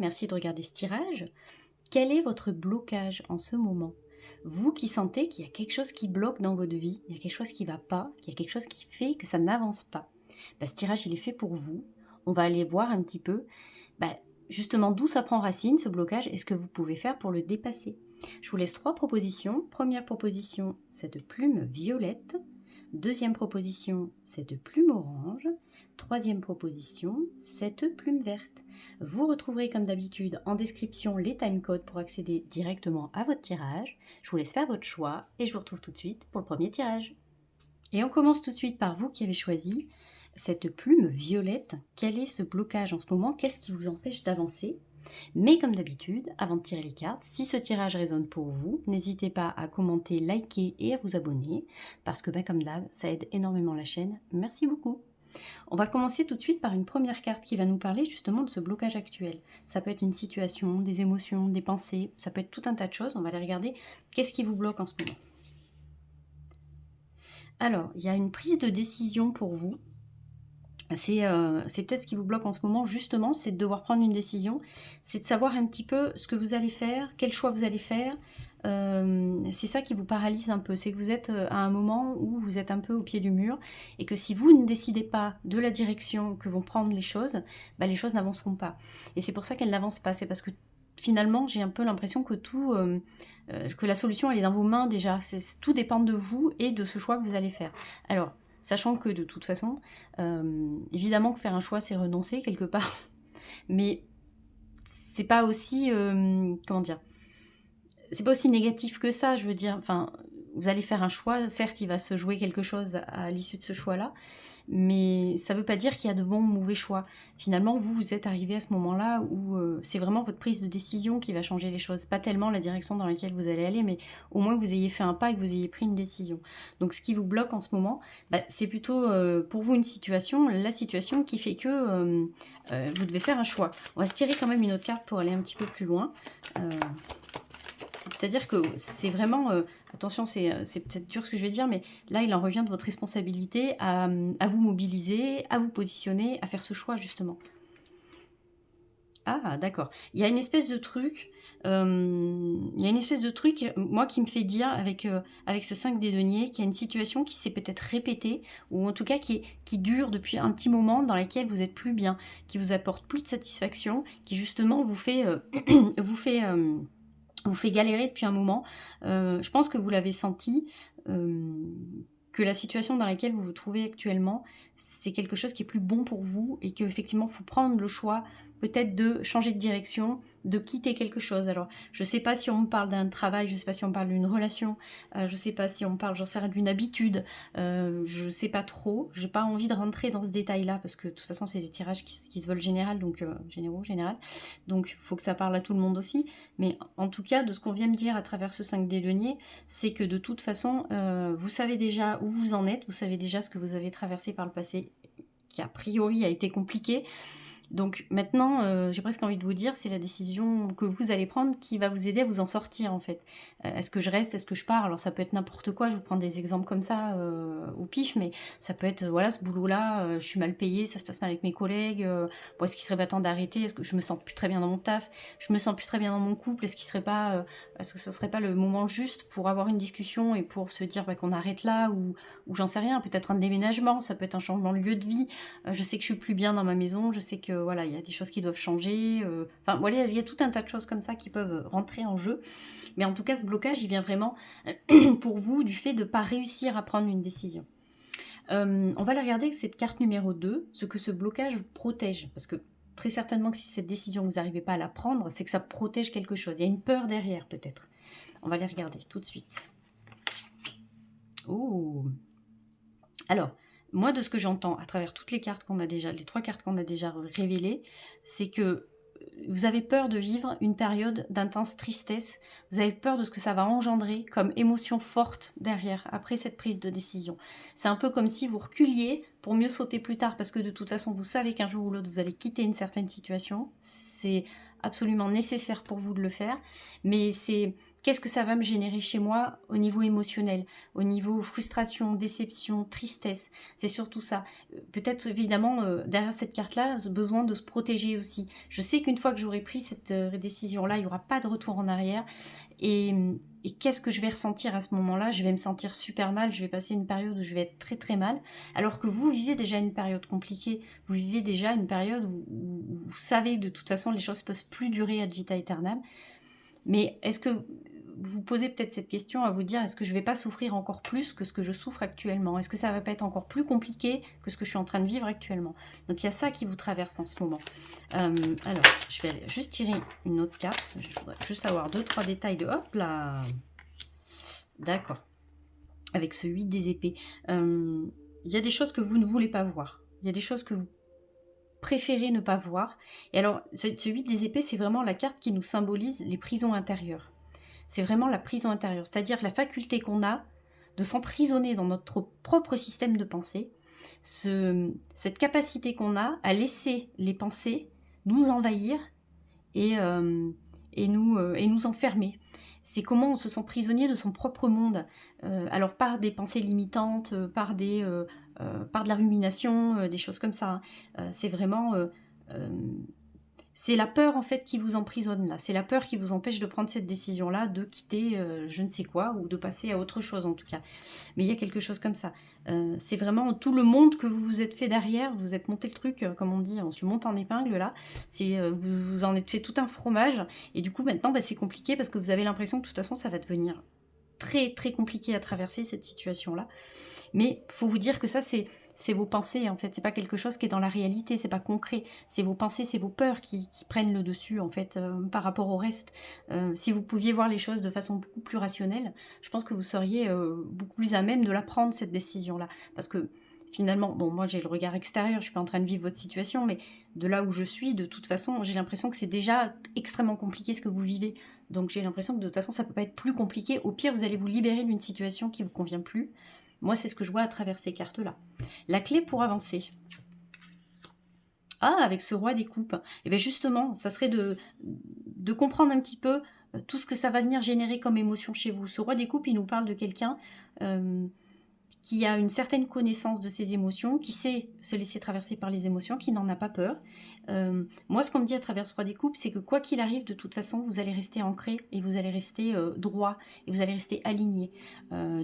merci de regarder ce tirage. Quel est votre blocage en ce moment? Vous qui sentez qu'il y a quelque chose qui bloque dans votre vie, il y a quelque chose qui ne va pas, qu'il y a quelque chose qui fait que ça n'avance pas. Ce tirage, il est fait pour vous. On va aller voir un petit peu, justement, d'où ça prend racine, ce blocage, et ce que vous pouvez faire pour le dépasser. Je vous laisse 3 propositions. Première proposition, cette plume violette. Deuxième proposition, cette plume orange. Troisième proposition, cette plume verte. Vous retrouverez comme d'habitude en description les timecodes pour accéder directement à votre tirage. Je vous laisse faire votre choix et je vous retrouve tout de suite pour le premier tirage. Et on commence tout de suite par vous qui avez choisi cette plume violette. Quel est ce blocage en ce moment? Qu'est-ce qui vous empêche d'avancer? Mais comme d'habitude, avant de tirer les cartes, si ce tirage résonne pour vous, n'hésitez pas à commenter, liker et à vous abonner, parce que comme d'hab, ça aide énormément la chaîne. Merci beaucoup. On va commencer tout de suite par une première carte qui va nous parler justement de ce blocage actuel. Ça peut être une situation, des émotions, des pensées, ça peut être tout un tas de choses. On va aller regarder qu'est-ce qui vous bloque en ce moment. Alors, il y a une prise de décision pour vous. C'est peut-être ce qui vous bloque en ce moment, justement, c'est de devoir prendre une décision, c'est de savoir un petit peu ce que vous allez faire, quel choix vous allez faire. C'est ça qui vous paralyse un peu, c'est que vous êtes à un moment où vous êtes un peu au pied du mur, et que si vous ne décidez pas de la direction que vont prendre les choses n'avanceront pas. Et c'est pour ça qu'elles n'avancent pas, c'est parce que finalement, j'ai un peu l'impression que que la solution, elle est dans vos mains déjà, tout dépend de vous et de ce choix que vous allez faire. Alors, sachant que de toute façon, évidemment que faire un choix, c'est renoncer quelque part. Mais c'est pas aussi, comment dire, c'est pas aussi négatif que ça, je veux dire. Enfin, vous allez faire un choix, certes, il va se jouer quelque chose à l'issue de ce choix-là, mais ça veut pas dire qu'il y a de bons ou mauvais choix. Finalement, vous êtes arrivé à ce moment-là où c'est vraiment votre prise de décision qui va changer les choses, pas tellement la direction dans laquelle vous allez aller, mais au moins que vous ayez fait un pas et que vous ayez pris une décision. Donc ce qui vous bloque en ce moment, c'est plutôt pour vous une situation, la situation qui fait que vous devez faire un choix. On va se tirer quand même une autre carte pour aller un petit peu plus loin. C'est-à-dire que c'est vraiment... attention, c'est peut-être dur ce que je vais dire, mais là, il en revient de votre responsabilité à vous mobiliser, à vous positionner, à faire ce choix, justement. Ah, d'accord. Il y a une espèce de truc... moi, qui me fait dire, avec ce 5 des deniers, qu'il y a une situation qui s'est peut-être répétée, ou en tout cas qui dure depuis un petit moment, dans laquelle vous n'êtes plus bien, qui vous apporte plus de satisfaction, qui justement vous fait... vous fait galérer depuis un moment. Je pense que vous l'avez senti, que la situation dans laquelle vous vous trouvez actuellement, c'est quelque chose qui est plus bon pour vous et qu'effectivement, il faut prendre le choix peut-être de changer de direction, de quitter quelque chose. Alors, je ne sais pas si on me parle d'un travail, je ne sais pas si on parle d'une relation, je ne sais pas si on parle, j'en sais rien, d'une habitude, je ne sais pas trop. J'ai pas envie de rentrer dans ce détail-là parce que de toute façon, c'est des tirages qui se veulent général, donc général. Donc, il faut que ça parle à tout le monde aussi. Mais en tout cas, de ce qu'on vient me dire à travers ce 5 des deniers, c'est que de toute façon, vous savez déjà où vous en êtes, vous savez déjà ce que vous avez traversé par le passé, qui a priori a été compliqué. Donc maintenant, j'ai presque envie de vous dire, c'est la décision que vous allez prendre qui va vous aider à vous en sortir en fait. Est-ce que je reste, est-ce que je pars? Alors ça peut être n'importe quoi, je vous prends des exemples comme ça au pif, mais ça peut être, voilà, ce boulot-là, je suis mal payée, ça se passe mal avec mes collègues, est-ce qu'il serait pas temps d'arrêter? Est-ce que je me sens plus très bien dans mon taf? Je me sens plus très bien dans mon couple? Est-ce que ce serait pas le moment juste pour avoir une discussion et pour se dire qu'on arrête là, ou j'en sais rien, peut-être un déménagement, ça peut être un changement de lieu de vie. Je sais que je suis plus bien dans ma maison, je sais que voilà, il y a des choses qui doivent changer. Enfin voilà, il y a tout un tas de choses comme ça qui peuvent rentrer en jeu. Mais en tout cas, ce blocage, il vient vraiment pour vous du fait de ne pas réussir à prendre une décision. On va aller regarder avec cette carte numéro 2, ce que ce blocage vous protège. Parce que très certainement que si cette décision, vous n'arrivez pas à la prendre, c'est que ça protège quelque chose. Il y a une peur derrière peut-être. On va les regarder tout de suite. Oh! Alors, moi, de ce que j'entends à travers toutes les cartes qu'on a déjà, les 3 cartes qu'on a déjà révélées, c'est que vous avez peur de vivre une période d'intense tristesse, vous avez peur de ce que ça va engendrer comme émotion forte derrière, après cette prise de décision. C'est un peu comme si vous reculiez pour mieux sauter plus tard, parce que de toute façon, vous savez qu'un jour ou l'autre, vous allez quitter une certaine situation. C'est absolument nécessaire pour vous de le faire, mais c'est qu'est-ce que ça va me générer chez moi au niveau émotionnel, au niveau frustration, déception, tristesse. C'est surtout ça. Peut-être évidemment derrière cette carte-là, ce besoin de se protéger aussi. Je sais qu'une fois que j'aurai pris cette décision-là, il n'y aura pas de retour en arrière. Et qu'est-ce que je vais ressentir à ce moment-là? Je vais me sentir super mal, je vais passer une période où je vais être très très mal, alors que vous vivez déjà une période compliquée, vous vivez déjà une période où vous savez que de toute façon les choses ne peuvent plus durer ad vitam aeternam. Mais est-ce que vous posez peut-être cette question à vous dire, est-ce que je ne vais pas souffrir encore plus que ce que je souffre actuellement? Est-ce que ça ne va pas être encore plus compliqué que ce que je suis en train de vivre actuellement? Donc il y a ça qui vous traverse en ce moment. Alors, je vais aller juste tirer une autre carte. Je voudrais juste avoir 2-3 détails de... Hop là! D'accord. Avec ce 8 des épées. Il y a des choses que vous ne voulez pas voir. Il y a des choses que vous préférez ne pas voir. Et alors, ce 8 des épées, c'est vraiment la carte qui nous symbolise les prisons intérieures. C'est vraiment la prison intérieure, c'est-à-dire la faculté qu'on a de s'emprisonner dans notre propre système de pensée, cette capacité qu'on a à laisser les pensées nous envahir et nous enfermer. C'est comment on se sent prisonnier de son propre monde, alors par des pensées limitantes, par de la rumination, des choses comme ça. C'est vraiment... c'est la peur en fait qui vous emprisonne là, c'est la peur qui vous empêche de prendre cette décision là, de quitter je ne sais quoi, ou de passer à autre chose en tout cas. Mais il y a quelque chose comme ça. C'est vraiment tout le monde que vous vous êtes fait derrière, vous êtes monté le truc, comme on dit, on se monte en épingle là, vous en êtes fait tout un fromage, et du coup maintenant c'est compliqué parce que vous avez l'impression que de toute façon ça va devenir très très compliqué à traverser cette situation là. Mais faut vous dire que ça, c'est vos pensées, en fait. C'est pas quelque chose qui est dans la réalité, c'est pas concret. C'est vos pensées, c'est vos peurs qui prennent le dessus, en fait, par rapport au reste. Si vous pouviez voir les choses de façon beaucoup plus rationnelle, je pense que vous seriez beaucoup plus à même de la prendre, cette décision-là. Parce que finalement, bon, moi j'ai le regard extérieur, je suis pas en train de vivre votre situation, mais de là où je suis, de toute façon, j'ai l'impression que c'est déjà extrêmement compliqué ce que vous vivez. Donc j'ai l'impression que de toute façon, ça peut pas être plus compliqué. Au pire, vous allez vous libérer d'une situation qui vous convient plus. Moi, c'est ce que je vois à travers ces cartes-là. La clé pour avancer. Ah, avec ce roi des coupes. Et bien justement, ça serait de comprendre un petit peu tout ce que ça va venir générer comme émotion chez vous. Ce roi des coupes, il nous parle de quelqu'un qui a une certaine connaissance de ses émotions, qui sait se laisser traverser par les émotions, qui n'en a pas peur. Moi, ce qu'on me dit à travers ce roi des coupes, c'est que quoi qu'il arrive, de toute façon, vous allez rester ancré et vous allez rester droit et vous allez rester aligné.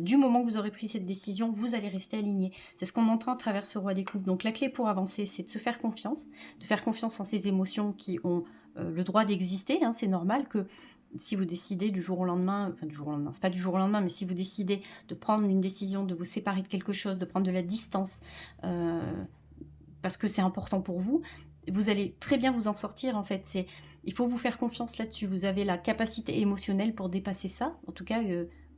Du moment que vous aurez pris cette décision, vous allez rester aligné. C'est ce qu'on entend à travers ce roi des coupes. Donc la clé pour avancer, c'est de se faire confiance, de faire confiance en ces émotions qui ont le droit d'exister. Hein. C'est normal que si vous décidez du jour au lendemain, enfin du jour au lendemain, c'est pas du jour au lendemain, mais si vous décidez de prendre une décision, de vous séparer de quelque chose, de prendre de la distance, parce que c'est important pour vous, vous allez très bien vous en sortir en fait. Il faut vous faire confiance là-dessus. Vous avez la capacité émotionnelle pour dépasser ça. En tout cas,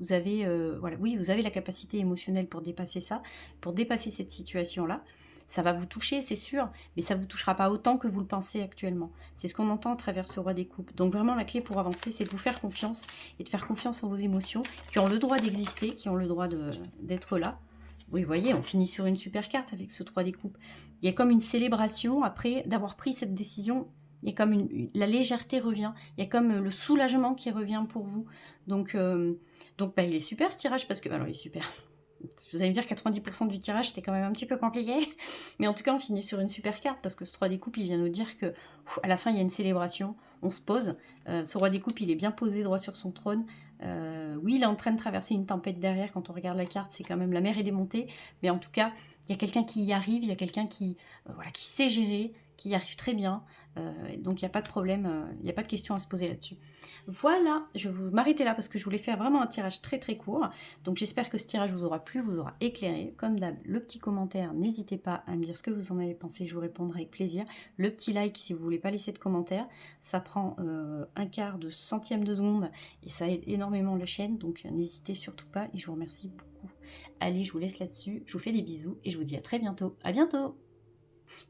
vous avez, voilà, oui, vous avez la capacité émotionnelle pour dépasser ça, pour dépasser cette situation-là. Ça va vous toucher, c'est sûr, mais ça ne vous touchera pas autant que vous le pensez actuellement. C'est ce qu'on entend à travers ce roi des coupes. Donc vraiment, la clé pour avancer, c'est de vous faire confiance et de faire confiance en vos émotions qui ont le droit d'exister, qui ont le droit d'être là. Oui, vous voyez, on finit sur une super carte avec ce 3 des coupes. Il y a comme une célébration après d'avoir pris cette décision. Il y a comme la légèreté revient. Il y a comme le soulagement qui revient pour vous. Donc bah, il est super ce tirage parce que... Alors, il est super. Vous allez me dire 90% du tirage c'était quand même un petit peu compliqué, mais en tout cas on finit sur une super carte parce que ce 3 des coupes il vient nous dire que à la fin il y a une célébration, on se pose, ce roi des coupes il est bien posé droit sur son trône, oui il est en train de traverser une tempête derrière, quand on regarde la carte c'est quand même la mer est démontée, mais en tout cas il y a quelqu'un qui y arrive, il y a quelqu'un qui sait gérer, qui y arrive très bien, donc il n'y a pas de problème, il n'y a pas de question à se poser là-dessus. Voilà, je vais m'arrêter là parce que je voulais faire vraiment un tirage très très court. Donc j'espère que ce tirage vous aura plu, vous aura éclairé. Comme d'hab, le petit commentaire, n'hésitez pas à me dire ce que vous en avez pensé, je vous répondrai avec plaisir. Le petit like si vous ne voulez pas laisser de commentaire, ça prend un quart de centième de seconde et ça aide énormément la chaîne, donc n'hésitez surtout pas et je vous remercie beaucoup. Allez, je vous laisse là-dessus, je vous fais des bisous et je vous dis à très bientôt. À bientôt!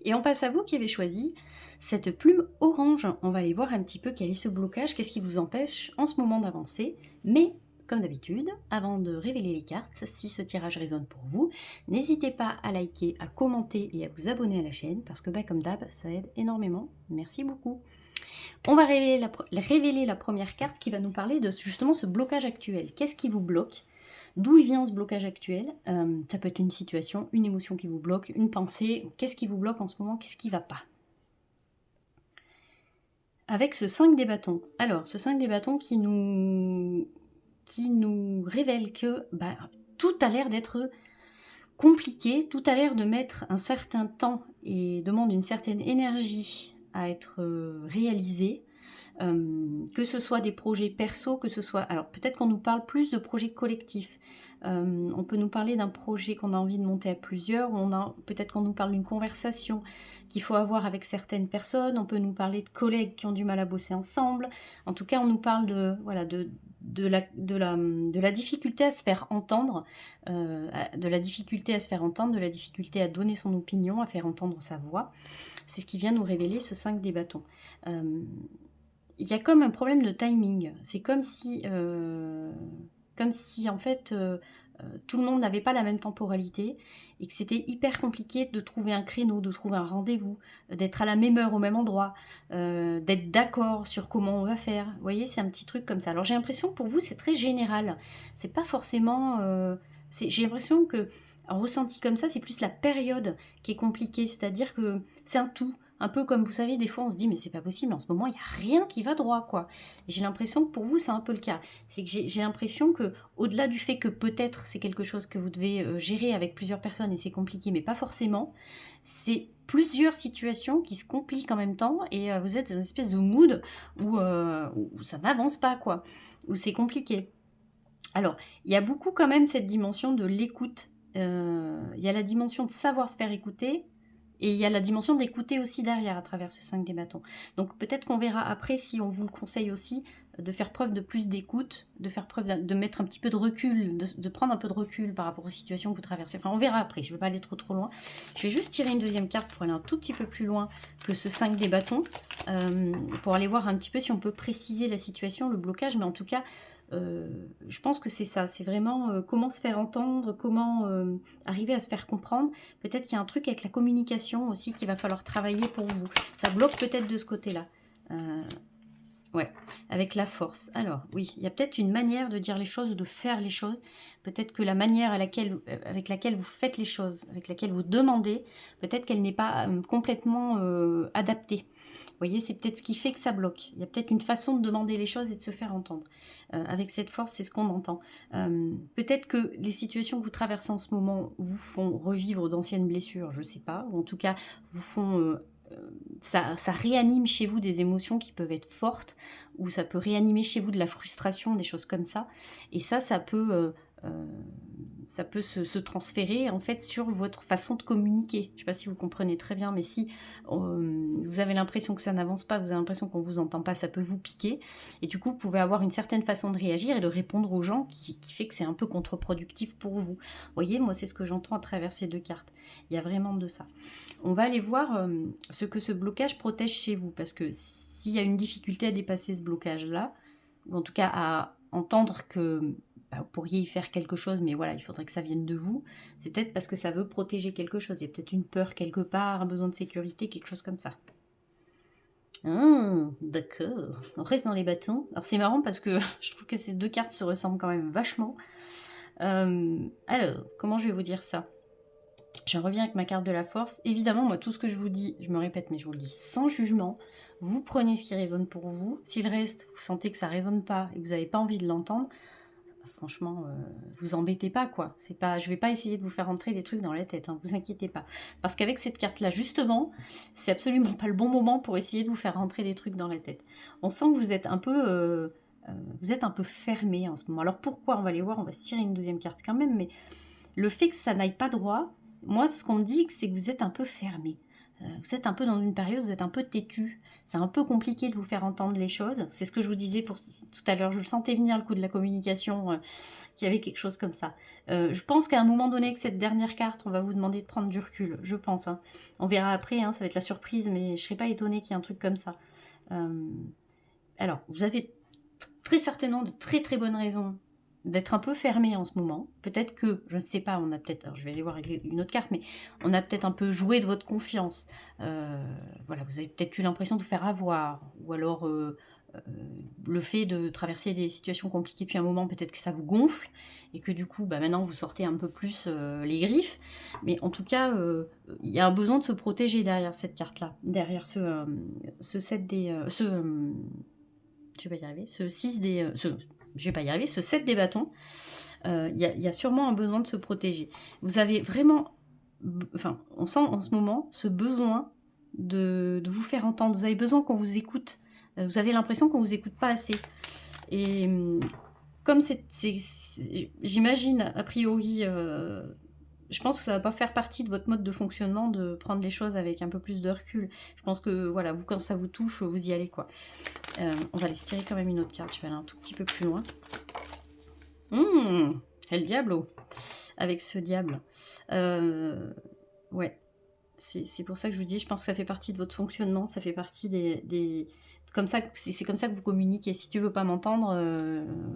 Et on passe à vous qui avez choisi cette plume orange. On va aller voir un petit peu quel est ce blocage, qu'est-ce qui vous empêche en ce moment d'avancer. Mais comme d'habitude, avant de révéler les cartes, si ce tirage résonne pour vous, n'hésitez pas à liker, à commenter et à vous abonner à la chaîne parce que comme d'hab, ça aide énormément. Merci beaucoup. On va révéler la première carte qui va nous parler de justement ce blocage actuel. Qu'est-ce qui vous bloque? D'où il vient ce blocage actuel? Ça peut être une situation, une émotion qui vous bloque, une pensée. Qu'est-ce qui vous bloque en ce moment? Qu'est-ce qui ne va pas? Avec ce 5 des bâtons. Alors, ce 5 des bâtons qui nous révèle que tout a l'air d'être compliqué, tout a l'air de mettre un certain temps et demande une certaine énergie à être réalisé. Que ce soit des projets perso, que ce soit... Alors peut-être qu'on nous parle plus de projets collectifs. On peut nous parler d'un projet qu'on a envie de monter à plusieurs, peut-être qu'on nous parle d'une conversation qu'il faut avoir avec certaines personnes, on peut nous parler de collègues qui ont du mal à bosser ensemble. En tout cas, on nous parle de la difficulté à se faire entendre, de la difficulté à donner son opinion, à faire entendre sa voix. C'est ce qui vient nous révéler ce 5 des bâtons. Il y a comme un problème de timing. C'est comme si en fait tout le monde n'avait pas la même temporalité et que c'était hyper compliqué de trouver un créneau, de trouver un rendez-vous, d'être à la même heure au même endroit, d'être d'accord sur comment on va faire. Vous voyez, c'est un petit truc comme ça. Alors j'ai l'impression que pour vous c'est très général. C'est pas forcément... j'ai l'impression que en ressenti comme ça, c'est plus la période qui est compliquée, c'est-à-dire que c'est un tout. Un peu comme, vous savez, des fois on se dit mais c'est pas possible, en ce moment il n'y a rien qui va droit, quoi. Et j'ai l'impression que pour vous c'est un peu le cas. C'est que j'ai l'impression que, au-delà du fait que peut-être c'est quelque chose que vous devez gérer avec plusieurs personnes et c'est compliqué, mais pas forcément, c'est plusieurs situations qui se compliquent en même temps et vous êtes dans une espèce de mood où ça n'avance pas, quoi, où c'est compliqué. Alors, il y a beaucoup quand même cette dimension de l'écoute. Il y a la dimension de savoir se faire écouter, et il y a la dimension d'écouter aussi derrière à travers ce 5 des bâtons. Donc peut-être qu'on verra après si on vous le conseille aussi de faire preuve de plus d'écoute, de faire preuve de mettre un petit peu de recul, de prendre un peu de recul par rapport aux situations que vous traversez. Enfin, on verra après, je ne vais pas aller trop loin. Je vais juste tirer une deuxième carte pour aller un tout petit peu plus loin que ce 5 des bâtons, pour aller voir un petit peu si on peut préciser la situation, le blocage, mais en tout cas, je pense que c'est ça, c'est vraiment comment se faire entendre, comment arriver à se faire comprendre. Peut-être qu'il y a un truc avec la communication aussi qu'il va falloir travailler pour vous. Ça bloque peut-être de ce côté-là. Ouais, avec la force. Alors, oui, il y a peut-être une manière de dire les choses ou de faire les choses. Peut-être que la manière avec laquelle vous faites les choses, avec laquelle vous demandez, peut-être qu'elle n'est pas complètement adaptée. Vous voyez, c'est peut-être ce qui fait que ça bloque. Il y a peut-être une façon de demander les choses et de se faire entendre. Avec cette force, c'est ce qu'on entend. Peut-être que les situations que vous traversez en ce moment vous font revivre d'anciennes blessures, je ne sais pas, ou en tout cas vous font... ça réanime chez vous des émotions qui peuvent être fortes, ou ça peut réanimer chez vous de la frustration, des choses comme ça. Et ça peut se transférer en fait sur votre façon de communiquer. Je ne sais pas si vous comprenez très bien, mais si vous avez l'impression que ça n'avance pas, vous avez l'impression qu'on ne vous entend pas, ça peut vous piquer. Et du coup, vous pouvez avoir une certaine façon de réagir et de répondre aux gens qui fait que c'est un peu contre-productif pour vous. Vous voyez, moi c'est ce que j'entends à travers ces deux cartes. Il y a vraiment de ça. On va aller voir ce que ce blocage protège chez vous, parce que s'il y a une difficulté à dépasser ce blocage-là, ou en tout cas à entendre que vous pourriez y faire quelque chose, mais voilà, il faudrait que ça vienne de vous, c'est peut-être parce que ça veut protéger quelque chose. Il y a peut-être une peur quelque part, un besoin de sécurité, quelque chose comme ça. D'accord. On reste dans les bâtons. Alors c'est marrant parce que je trouve que ces deux cartes se ressemblent quand même vachement. Alors, comment je vais vous dire ça ? Je reviens avec ma carte de la force. Évidemment, moi, tout ce que je vous dis, je me répète, mais je vous le dis sans jugement. Vous prenez ce qui résonne pour vous. Si le reste, vous sentez que ça ne résonne pas et que vous n'avez pas envie de l'entendre, franchement, vous embêtez pas, quoi. C'est pas, je vais pas essayer de vous faire rentrer des trucs dans la tête, hein, vous inquiétez pas. Parce qu'avec cette carte-là, justement, c'est absolument pas le bon moment pour essayer de vous faire rentrer des trucs dans la tête. On sent que vous êtes un peu fermé en ce moment. Alors pourquoi ? On va aller voir, on va se tirer une deuxième carte quand même, mais le fait que ça n'aille pas droit, moi, ce qu'on me dit, c'est que vous êtes un peu fermé. Vous êtes un peu dans une période, vous êtes un peu têtu. C'est un peu compliqué de vous faire entendre les choses. C'est ce que je vous disais tout à l'heure. Je le sentais venir, le coup de la communication, qu'il y avait quelque chose comme ça. Je pense qu'à un moment donné, avec cette dernière carte, on va vous demander de prendre du recul. Je pense. Hein. On verra après, hein, ça va être la surprise, mais je ne serais pas étonnée qu'il y ait un truc comme ça. Alors, vous avez très certainement de très très bonnes raisons d'être un peu fermé en ce moment. Peut-être que, je ne sais pas, on a peut-être, alors je vais aller voir une autre carte, mais on a peut-être un peu joué de votre confiance. Voilà, vous avez peut-être eu l'impression de vous faire avoir, ou alors euh, le fait de traverser des situations compliquées depuis un moment, peut-être que ça vous gonfle, et que du coup, bah, maintenant vous sortez un peu plus les griffes. Mais en tout cas, il y a un besoin de se protéger derrière cette carte-là, derrière ce 7 des... je vais pas y arriver, ce 6 des... je vais pas y arriver, ce 7 des bâtons. Y a sûrement un besoin de se protéger. Vous avez vraiment... Enfin, on sent en ce moment ce besoin de vous faire entendre. Vous avez besoin qu'on vous écoute. Vous avez l'impression qu'on vous écoute pas assez. Et comme j'imagine, a priori, je pense que ça va pas faire partie de votre mode de fonctionnement de prendre les choses avec un peu plus de recul. Je pense que, voilà, vous, quand ça vous touche, vous y allez, quoi. On va aller se tirer quand même une autre carte. Je vais aller un tout petit peu plus loin. El Diablo. Avec ce diable. Ouais. C'est pour ça que je vous dis, je pense que ça fait partie de votre fonctionnement, ça fait partie des comme ça, c'est comme ça que vous communiquez. Si tu veux pas m'entendre,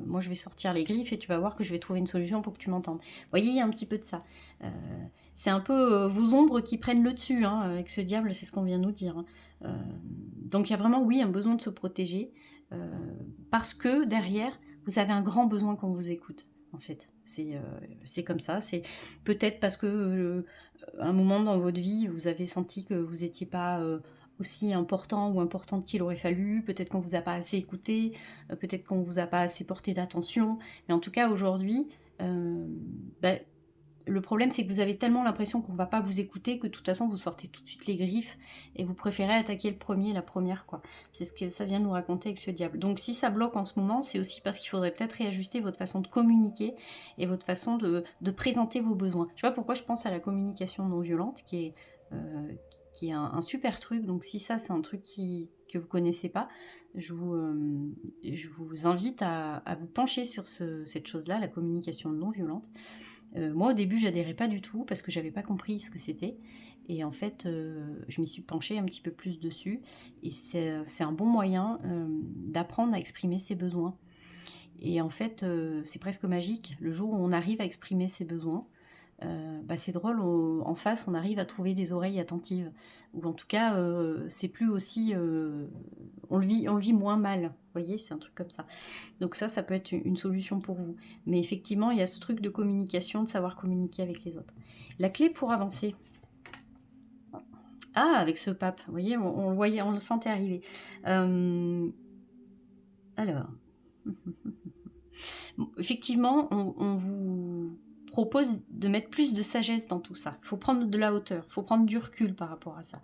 moi je vais sortir les griffes et tu vas voir que je vais trouver une solution pour que tu m'entendes. Vous voyez, il y a un petit peu de ça. C'est un peu vos ombres qui prennent le dessus, hein, avec ce diable, c'est ce qu'on vient de nous dire. Hein. Donc il y a vraiment, oui, un besoin de se protéger, parce que derrière, vous avez un grand besoin qu'on vous écoute. En fait, c'est comme ça. C'est peut-être parce que un moment dans votre vie, vous avez senti que vous n'étiez pas aussi important ou importante qu'il aurait fallu. Peut-être qu'on vous a pas assez écouté, peut-être qu'on vous a pas assez porté d'attention. Mais en tout cas, aujourd'hui, bah, le problème, c'est que vous avez tellement l'impression qu'on va pas vous écouter que de toute façon, vous sortez tout de suite les griffes et vous préférez attaquer le premier, la première, quoi. C'est ce que ça vient nous raconter avec ce diable. Donc, si ça bloque en ce moment, c'est aussi parce qu'il faudrait peut-être réajuster votre façon de communiquer et votre façon de présenter vos besoins. Je sais pas pourquoi je pense à la communication non violente, qui est un super truc. Donc, si ça, c'est un truc que vous connaissez pas, je vous invite à vous pencher sur cette chose-là, la communication non violente. Moi, au début, j'adhérais pas du tout parce que j'avais pas compris ce que c'était. Et en fait, je m'y suis penchée un petit peu plus dessus. Et c'est un bon moyen d'apprendre à exprimer ses besoins. Et en fait, c'est presque magique. Le jour où on arrive à exprimer ses besoins, c'est drôle, en face, on arrive à trouver des oreilles attentives. Ou en tout cas, c'est plus aussi... on le vit moins mal. Vous voyez, c'est un truc comme ça. Donc ça peut être une solution pour vous. Mais effectivement, il y a ce truc de communication, de savoir communiquer avec les autres. La clé pour avancer. Ah, avec ce pape, vous voyez, on le voyait, on le sentait arriver. Alors, effectivement, on vous propose de mettre plus de sagesse dans tout ça. Il faut prendre de la hauteur, il faut prendre du recul par rapport à ça.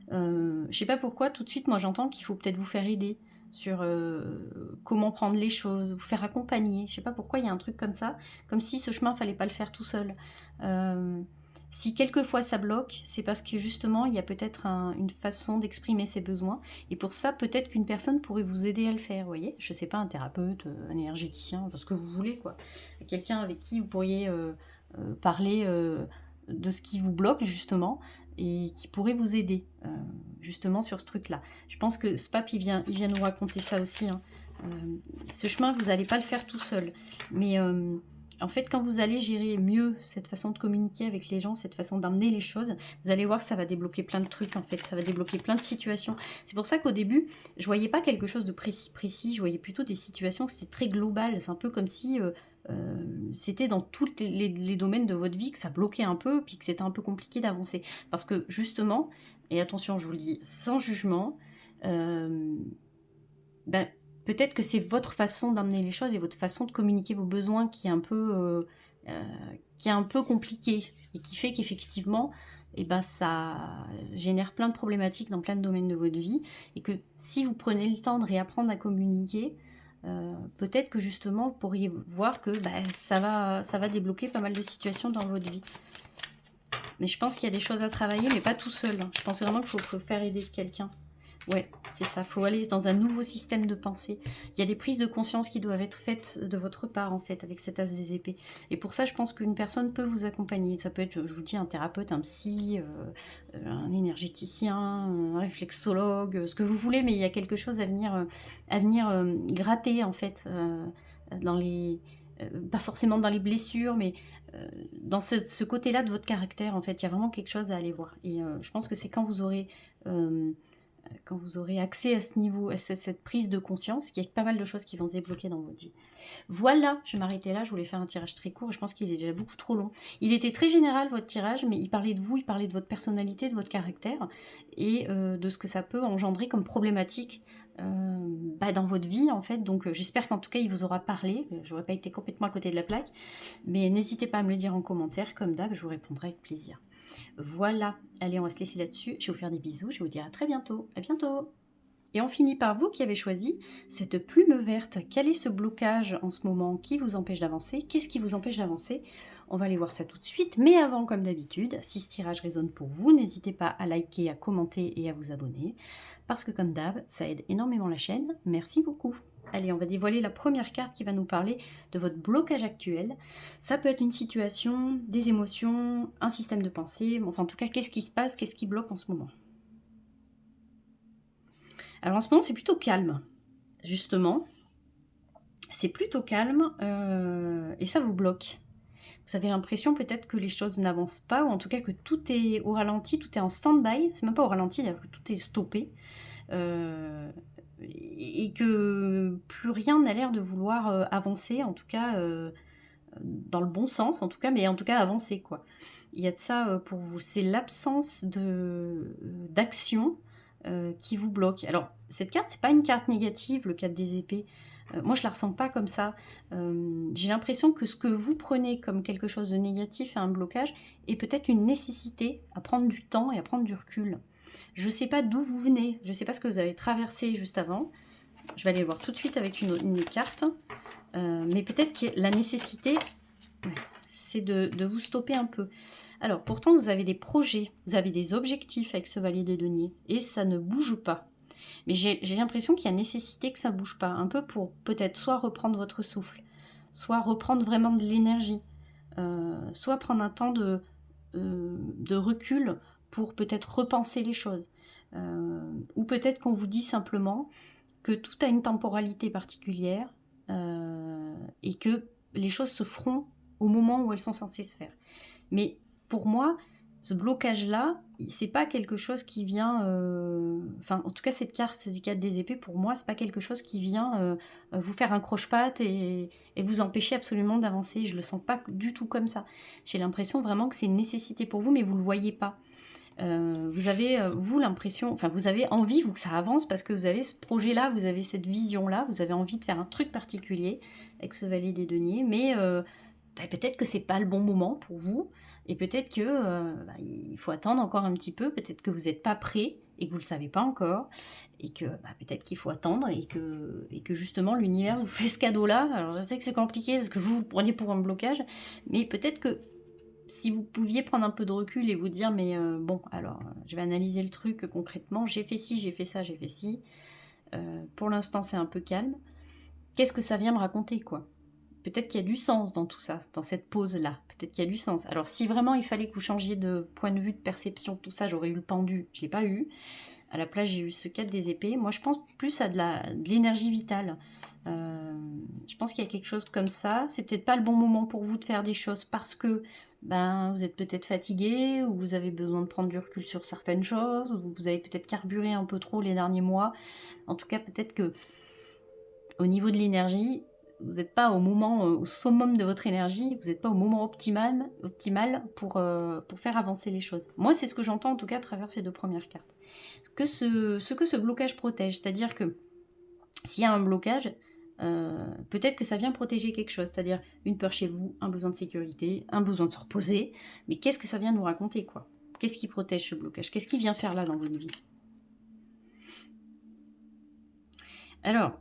Je sais pas pourquoi, tout de suite, moi j'entends qu'il faut peut-être vous faire aider sur comment prendre les choses, vous faire accompagner. Je sais pas pourquoi il y a un truc comme ça, comme si ce chemin fallait pas le faire tout seul. Si quelquefois ça bloque, c'est parce que justement il y a peut-être une façon d'exprimer ses besoins, et pour ça peut-être qu'une personne pourrait vous aider à le faire, vous voyez. Je sais pas, un thérapeute, un énergéticien, enfin ce que vous voulez, quoi. Quelqu'un avec qui vous pourriez parler de ce qui vous bloque justement, et qui pourrait vous aider justement sur ce truc-là. Je pense que ce pape, il vient nous raconter ça aussi. Hein. Ce chemin, vous n'allez pas le faire tout seul. Mais en fait, quand vous allez gérer mieux cette façon de communiquer avec les gens, cette façon d'emmener les choses, vous allez voir que ça va débloquer plein de trucs, en fait. Ça va débloquer plein de situations. C'est pour ça qu'au début, je voyais pas quelque chose de précis. Je voyais plutôt des situations, c'était très global. C'est un peu comme si... c'était dans tous les domaines de votre vie que ça bloquait un peu, puis que c'était un peu compliqué d'avancer. Parce que justement, et attention, je vous le dis sans jugement, peut-être que c'est votre façon d'amener les choses et votre façon de communiquer vos besoins qui est un peu compliquée, et qui fait qu'effectivement, ça génère plein de problématiques dans plein de domaines de votre vie, et que si vous prenez le temps de réapprendre à communiquer, peut-être que justement vous pourriez voir que ça va débloquer pas mal de situations dans votre vie. Mais je pense qu'il y a des choses à travailler, mais pas tout seul. Hein. Je pense vraiment qu'il faut faire aider quelqu'un. Ouais, c'est ça. Il faut aller dans un nouveau système de pensée. Il y a des prises de conscience qui doivent être faites de votre part, en fait, avec cet as des épées. Et pour ça, je pense qu'une personne peut vous accompagner. Ça peut être, je vous dis, un thérapeute, un psy, un énergéticien, un réflexologue, ce que vous voulez, mais il y a quelque chose à venir gratter, en fait, dans les pas forcément dans les blessures, mais dans ce côté-là de votre caractère, en fait, il y a vraiment quelque chose à aller voir. Et je pense que c'est quand vous aurez accès à ce niveau, à cette prise de conscience, qu'il y a pas mal de choses qui vont se débloquer dans votre vie. Voilà, je vais m'arrêter là, je voulais faire un tirage très court, et je pense qu'il est déjà beaucoup trop long. Il était très général, votre tirage, mais il parlait de vous, il parlait de votre personnalité, de votre caractère, et de ce que ça peut engendrer comme problématique dans votre vie, en fait. Donc j'espère qu'en tout cas, il vous aura parlé. J'aurais pas été complètement à côté de la plaque, mais n'hésitez pas à me le dire en commentaire, comme d'hab, je vous répondrai avec plaisir. Voilà, allez, on va se laisser là-dessus. Je vais vous faire des bisous, je vais vous dire à très bientôt. À bientôt. Et on finit par vous qui avez choisi cette plume verte. Quel est ce blocage en ce moment qui vous empêche d'avancer? Qu'est-ce qui vous empêche d'avancer? On va aller voir ça tout de suite. Mais avant, comme d'habitude, si ce tirage résonne pour vous, n'hésitez pas à liker, à commenter et à vous abonner. Parce que comme d'hab, ça aide énormément la chaîne. Merci beaucoup. Allez, on va dévoiler la première carte qui va nous parler de votre blocage actuel. Ça peut être une situation, des émotions, un système de pensée. Enfin, en tout cas, qu'est-ce qui se passe? Qu'est-ce qui bloque en ce moment? Alors en ce moment, c'est plutôt calme, justement. C'est plutôt calme et ça vous bloque. Vous avez l'impression peut-être que les choses n'avancent pas, ou en tout cas que tout est au ralenti, tout est en stand-by. C'est même pas au ralenti, d'ailleurs que tout est stoppé. Et que plus rien n'a l'air de vouloir avancer, en tout cas dans le bon sens, en tout cas, mais en tout cas avancer, quoi. Il y a de ça pour vous. C'est l'absence d'action qui vous bloque. Alors, cette carte, c'est pas une carte négative, le 4 des épées. Moi, je la ressens pas comme ça. J'ai l'impression que ce que vous prenez comme quelque chose de négatif, un blocage, est peut-être une nécessité à prendre du temps et à prendre du recul. Je sais pas d'où vous venez, je sais pas ce que vous avez traversé juste avant. Je vais aller le voir tout de suite avec une carte. Mais peut-être que la nécessité, c'est de vous stopper un peu. Alors, pourtant, vous avez des projets, vous avez des objectifs avec ce Valier des Deniers, et ça ne bouge pas. Mais j'ai l'impression qu'il y a nécessité que ça ne bouge pas, un peu pour peut-être soit reprendre votre souffle, soit reprendre vraiment de l'énergie, soit prendre un temps de recul pour peut-être repenser les choses. Ou peut-être qu'on vous dit simplement que tout a une temporalité particulière et que les choses se feront au moment où elles sont censées se faire. Mais pour moi, ce blocage-là, c'est pas quelque chose qui vient... Enfin, en tout cas, cette carte du 4 des épées, pour moi, c'est pas quelque chose qui vient vous faire un croche-patte et vous empêcher absolument d'avancer. Je le sens pas du tout comme ça. J'ai l'impression vraiment que c'est une nécessité pour vous, mais vous le voyez pas. Vous avez, vous, l'impression... Enfin, vous avez envie, vous, que ça avance, parce que vous avez ce projet-là, vous avez cette vision-là, vous avez envie de faire un truc particulier avec ce Valet des Deniers, mais... peut-être que c'est pas le bon moment pour vous, et peut-être que il faut attendre encore un petit peu, peut-être que vous n'êtes pas prêt, et que vous ne le savez pas encore, et que peut-être qu'il faut attendre, et que justement l'univers vous fait ce cadeau-là. Alors je sais que c'est compliqué, parce que vous le prenez pour un blocage, mais peut-être que si vous pouviez prendre un peu de recul et vous dire, mais bon, alors je vais analyser le truc concrètement, j'ai fait ci, j'ai fait ça, j'ai fait ci, pour l'instant c'est un peu calme, qu'est-ce que ça vient me raconter, quoi? Peut-être qu'il y a du sens dans tout ça, dans cette pause-là. Peut-être qu'il y a du sens. Alors, si vraiment il fallait que vous changiez de point de vue, de perception, tout ça, j'aurais eu le pendu. Je ne l'ai pas eu. À la place, j'ai eu ce 4 des épées. Moi, je pense plus à de l'énergie vitale. Je pense qu'il y a quelque chose comme ça. C'est peut-être pas le bon moment pour vous de faire des choses parce que vous êtes peut-être fatigué, ou vous avez besoin de prendre du recul sur certaines choses, ou vous avez peut-être carburé un peu trop les derniers mois. En tout cas, peut-être que au niveau de l'énergie, vous n'êtes pas au moment, au summum de votre énergie, vous n'êtes pas au moment optimal pour faire avancer les choses. Moi, c'est ce que j'entends en tout cas à travers ces deux premières cartes. Ce que ce blocage protège, c'est-à-dire que s'il y a un blocage, peut-être que ça vient protéger quelque chose, c'est-à-dire une peur chez vous, un besoin de sécurité, un besoin de se reposer, mais qu'est-ce que ça vient nous raconter, quoi? Qu'est-ce qui protège ce blocage? Qu'est-ce qui vient faire là dans votre vie? Alors,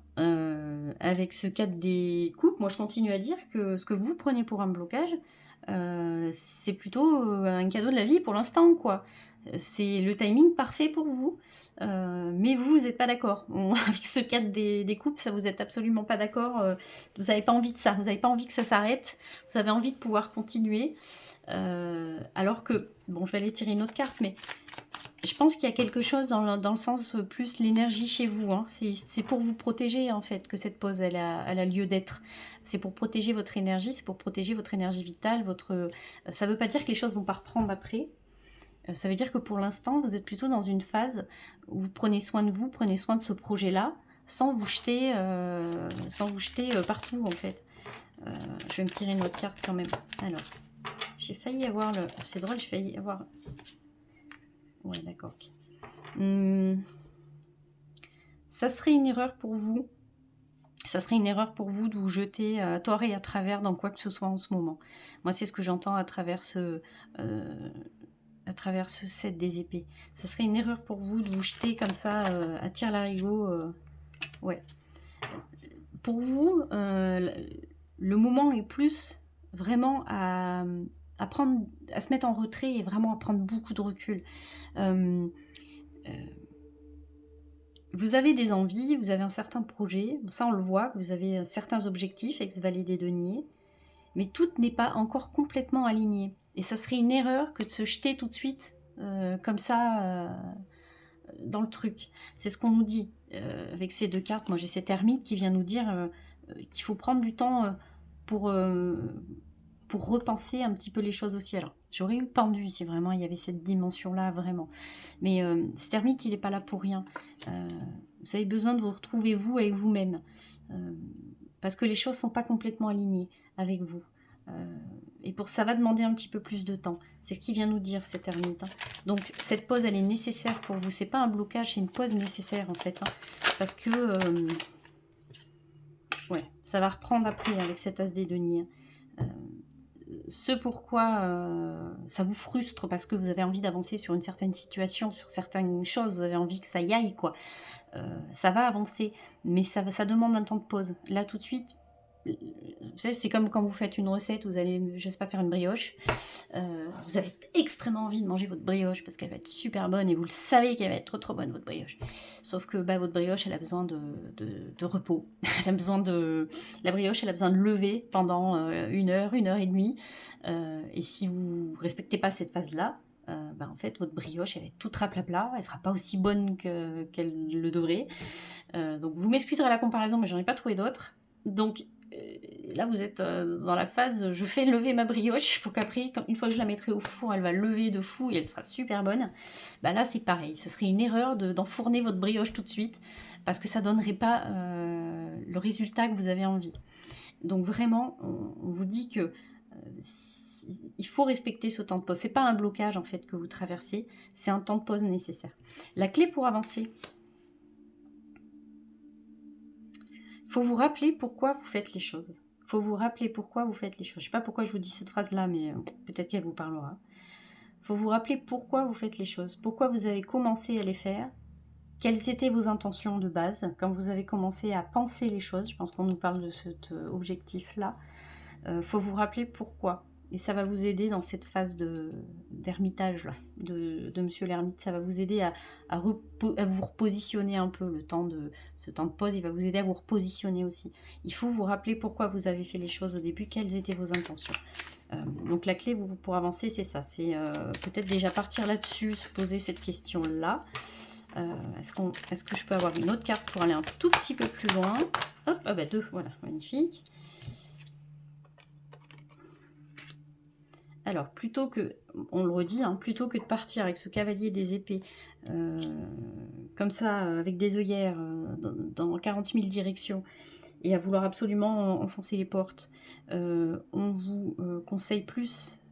avec ce 4 des coupes, moi je continue à dire que ce que vous prenez pour un blocage, c'est plutôt un cadeau de la vie pour l'instant, quoi. C'est le timing parfait pour vous, mais vous n'êtes pas d'accord. Avec ce 4 des coupes, ça vous êtes absolument pas d'accord, vous n'avez pas envie de ça, vous n'avez pas envie que ça s'arrête, vous avez envie de pouvoir continuer, alors que, bon, je vais aller tirer une autre carte, mais Je pense qu'il y a quelque chose dans le sens plus l'énergie chez vous. Hein. C'est pour vous protéger en fait que cette pause elle a lieu d'être. C'est pour protéger votre énergie, c'est pour protéger votre énergie vitale. Ça ne veut pas dire que les choses vont pas reprendre après. Ça veut dire que pour l'instant vous êtes plutôt dans une phase où vous prenez soin de vous, prenez soin de ce projet-là, sans vous jeter partout en fait. Je vais me tirer une autre carte quand même. Alors, j'ai failli avoir le... C'est drôle, j'ai failli avoir... Ouais, d'accord. Okay. Ça serait une erreur pour vous. Ça serait une erreur pour vous de vous jeter à tort et à travers dans quoi que ce soit en ce moment. Moi, c'est ce que j'entends à travers ce set des épées. Ça serait une erreur pour vous de vous jeter comme ça à tire-larigot. Ouais. Pour vous, le moment est plus vraiment à se mettre en retrait et vraiment à prendre beaucoup de recul. Vous avez des envies, vous avez un certain projet, ça on le voit, vous avez certains objectifs, ex-valet des deniers, mais tout n'est pas encore complètement aligné. Et ça serait une erreur que de se jeter tout de suite comme ça dans le truc. C'est ce qu'on nous dit avec ces deux cartes. Moi j'ai cette ermite qui vient nous dire qu'il faut prendre du temps pour repenser un petit peu les choses aussi. Alors, j'aurais eu pendu si vraiment il y avait cette dimension-là, vraiment. Mais cet ermite, il n'est pas là pour rien. Vous avez besoin de vous retrouver vous avec vous-même. Parce que les choses ne sont pas complètement alignées avec vous. Et pour ça va demander un petit peu plus de temps. C'est ce qu'il vient nous dire, cet ermite. Hein. Donc, cette pause, elle est nécessaire pour vous. C'est pas un blocage, c'est une pause nécessaire, en fait. Hein. Parce que... ouais, ça va reprendre après avec cet as des deniers. Ce pourquoi ça vous frustre parce que vous avez envie d'avancer sur une certaine situation, sur certaines choses, vous avez envie que ça y aille, quoi. Ça va avancer, mais ça demande un temps de pause. Là, tout de suite, vous savez, c'est comme quand vous faites une recette, vous allez, je sais pas, faire une brioche. Vous avez extrêmement envie de manger votre brioche parce qu'elle va être super bonne et vous le savez qu'elle va être trop trop bonne, votre brioche. Sauf que votre brioche, elle a besoin de repos. Elle a besoin la brioche, elle a besoin de lever pendant 1 heure et demie. Et si vous respectez pas cette phase-là, en fait, votre brioche, elle va être toute raplapla, elle sera pas aussi bonne qu'elle le devrait. Donc, vous m'excuserez la comparaison, mais j'en ai pas trouvé d'autres. Donc, là, vous êtes dans la phase, je fais lever ma brioche pour qu'après, une fois que je la mettrai au four, elle va lever de fou et elle sera super bonne. Là, c'est pareil. Ce serait une erreur d'enfourner votre brioche tout de suite parce que ça donnerait pas le résultat que vous avez envie. Donc, vraiment, on vous dit que il faut respecter ce temps de pause. C'est pas un blocage, en fait, que vous traversez. C'est un temps de pause nécessaire. La clé pour avancer... Il faut vous rappeler pourquoi vous faites les choses. Il faut vous rappeler pourquoi vous faites les choses. Je ne sais pas pourquoi je vous dis cette phrase-là, mais peut-être qu'elle vous parlera. Il faut vous rappeler pourquoi vous faites les choses. Pourquoi vous avez commencé à les faire. Quelles étaient vos intentions de base quand vous avez commencé à penser les choses. Je pense qu'on nous parle de cet objectif-là. Il faut vous rappeler pourquoi. Et ça va vous aider dans cette phase d'ermitage de Monsieur l'Ermite. Ça va vous aider à vous repositionner un peu. Ce temps de pause, il va vous aider à vous repositionner aussi. Il faut vous rappeler pourquoi vous avez fait les choses au début, quelles étaient vos intentions. Donc la clé pour avancer, c'est ça. C'est peut-être déjà partir là-dessus, se poser cette question-là. Est-ce que je peux avoir une autre carte pour aller un tout petit peu plus loin? Hop, deux, voilà, magnifique. Alors, plutôt que, on le redit, plutôt que de partir avec ce cavalier des épées, comme ça, avec des œillères, dans 40 000 directions, et à vouloir absolument enfoncer les portes, on vous conseille plus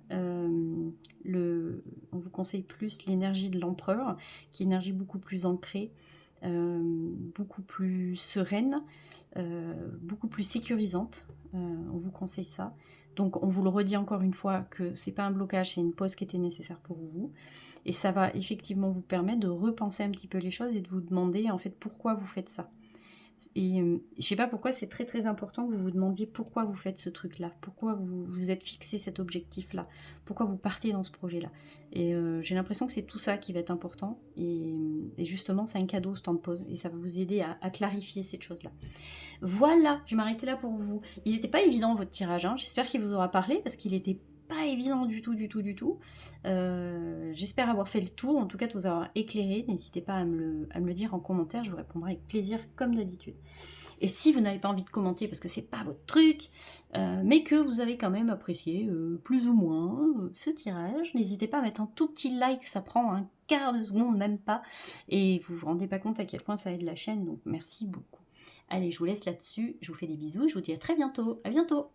l'énergie de l'empereur, qui est une énergie beaucoup plus ancrée, beaucoup plus sereine, beaucoup plus sécurisante. On vous conseille ça. Donc on vous le redit encore une fois que c'est pas un blocage, c'est une pause qui était nécessaire pour vous. Et ça va effectivement vous permettre de repenser un petit peu les choses et de vous demander en fait pourquoi vous faites ça. Et je sais pas pourquoi c'est très très important que vous vous demandiez pourquoi vous faites ce truc là, pourquoi vous êtes fixé cet objectif là, pourquoi vous partez dans ce projet là. Et j'ai l'impression que c'est tout ça qui va être important et justement c'est un cadeau ce temps de pause et ça va vous aider à clarifier cette chose là. Voilà, je vais m'arrêter là pour vous. Il n'était pas évident votre tirage, j'espère qu'il vous aura parlé parce qu'il était pas évident du tout, du tout, du tout. J'espère avoir fait le tour, en tout cas de vous avoir éclairé. N'hésitez pas à me le dire en commentaire, je vous répondrai avec plaisir comme d'habitude. Et si vous n'avez pas envie de commenter parce que c'est pas votre truc, mais que vous avez quand même apprécié plus ou moins ce tirage, n'hésitez pas à mettre un tout petit like, ça prend un quart de seconde, même pas, et vous vous rendez pas compte à quel point ça aide la chaîne, donc merci beaucoup. Allez, je vous laisse là-dessus, je vous fais des bisous, je vous dis à très bientôt, à bientôt.